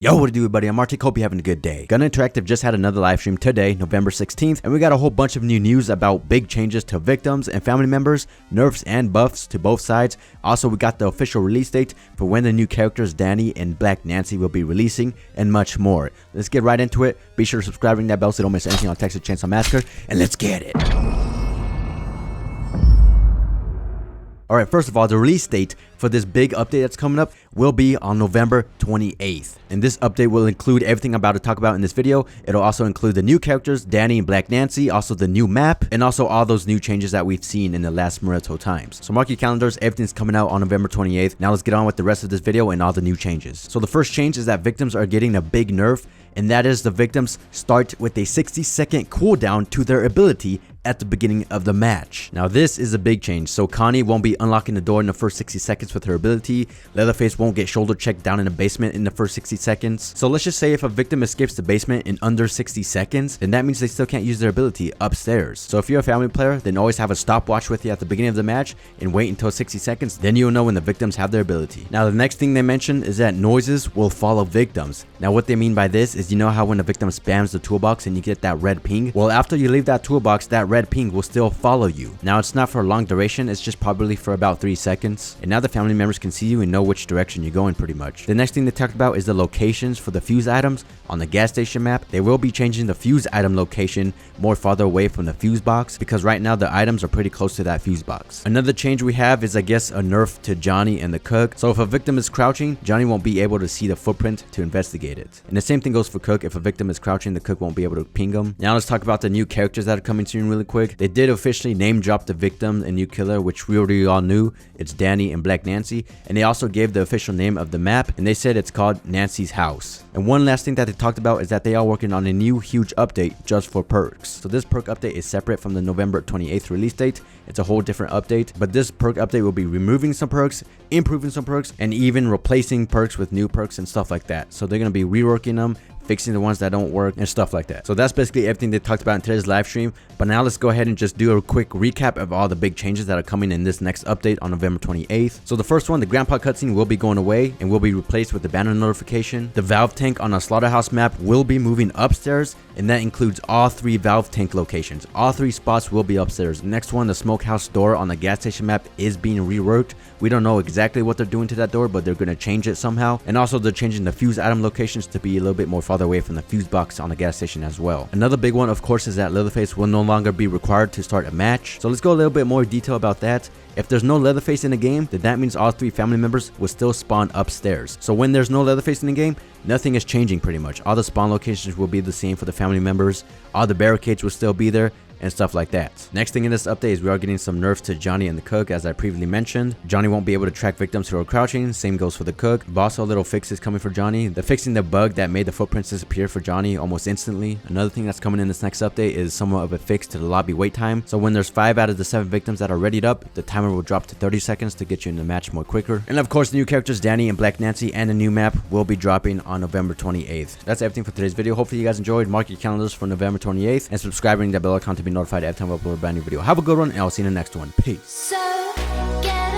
Yo, what to do, everybody? I'm Arctic. Hope you're having a good day. Gun Interactive just had another live stream today, November 16th, and we got a whole bunch of new news about big changes to victims and family members, nerfs and buffs to both sides. Also, we got the official release date for when the new characters Danny and Black Nancy will be releasing, and much more. Let's get right into it. Be sure to subscribe, ring that bell so you don't miss anything on Texas Chainsaw Massacre, and let's get it. Alright, first of all, the release date for this big update that's coming up will be on November 28th. And this update will include everything I'm about to talk about in this video. It'll also include the new characters, Danny and Black Nancy, also the new map, and also all those new changes that we've seen in the last Naruto times. So mark your calendars, everything's coming out on November 28th. Now let's get on with the rest of this video and all the new changes. So the first change is that victims are getting a big nerf, and that is the victims start with a 60-second cooldown to their ability at the beginning of the match. Now this is a big change, so Connie won't be unlocking the door in the first 60 seconds with her ability. Leatherface won't get shoulder checked down in the basement in the first 60 seconds. So let's just say if a victim escapes the basement in under 60 seconds, then that means they still can't use their ability upstairs. So if you're a family player, then always have a stopwatch with you at the beginning of the match and wait until 60 seconds, then you'll know when the victims have their ability. Now the next thing they mention is that noises will follow victims. Now what they mean by this is, you know how when a victim spams the toolbox and you get that red ping? Well, after you leave that toolbox, that red ping will still follow you. Now it's not for a long duration, it's just probably for about 3 seconds. And now the family members can see you and know which direction you're going pretty much. The next thing they talked about is the locations for the fuse items on the gas station map. They will be changing the fuse item location more farther away from the fuse box, because right now the items are pretty close to that fuse box. Another change we have is, I guess, a nerf to Johnny and the cook. So if a victim is crouching, Johnny won't be able to see the footprint to investigate it. And the same thing goes for Cook. If a victim is crouching, the cook won't be able to ping them. Now let's talk about the new characters that are coming soon really quick. They did officially name drop the victim and new killer, which we already all knew. It's Danny and Black Nancy. And they also gave the official name of the map, and they said it's called Nancy's House. And one last thing that they talked about is that they are working on a new huge update just for perks. So this perk update is separate from the November 28th release date. It's a whole different update, but this perk update will be removing some perks, improving some perks, and even replacing perks with new perks and stuff like that. So they're going to be reworking them, fixing the ones that don't work and stuff like that. So that's basically everything they talked about in today's live stream. But now let's go ahead and just do a quick recap of all the big changes that are coming in this next update on November 28th. So the first one, the grandpa cutscene will be going away and will be replaced with the banner notification. The valve tank on a slaughterhouse map will be moving upstairs, and that includes all 3 valve tank locations. All 3 spots will be upstairs. Next one, the smokehouse door on the gas station map is being reworked. We don't know exactly what they're doing to that door, but they're going to change it somehow. And also they're changing the fuse item locations to be a little bit more farther away from the fuse box on the gas station as well. Another big one, of course, is that Leatherface will no longer be required to start a match. So let's go a little bit more detail about that. If there's no Leatherface in the game, then that means all 3 family members will still spawn upstairs. So when there's no Leatherface in the game, nothing is changing pretty much. All the spawn locations will be the same for the family members. All the barricades will still be there, and stuff like that. Next thing in this update is we are getting some nerfs to Johnny and the cook, as I previously mentioned. Johnny won't be able to track victims who are crouching, same goes for the cook. But also a little fix is coming for Johnny. They're fixing the bug that made the footprints disappear for Johnny almost instantly. Another thing that's coming in this next update is somewhat of a fix to the lobby wait time. So when there's 5 out of the 7 victims that are readied up, the timer will drop to 30 seconds to get you in the match more quicker. And of course, the new characters Danny and Black Nancy and the new map will be dropping on November 28th. That's everything for today's video. Hopefully you guys enjoyed. Mark your calendars for November 28th and subscribe, ring that bell icon to be notified every time I upload a brand new video. Have a good one, and I'll see you in the next one. Peace. So get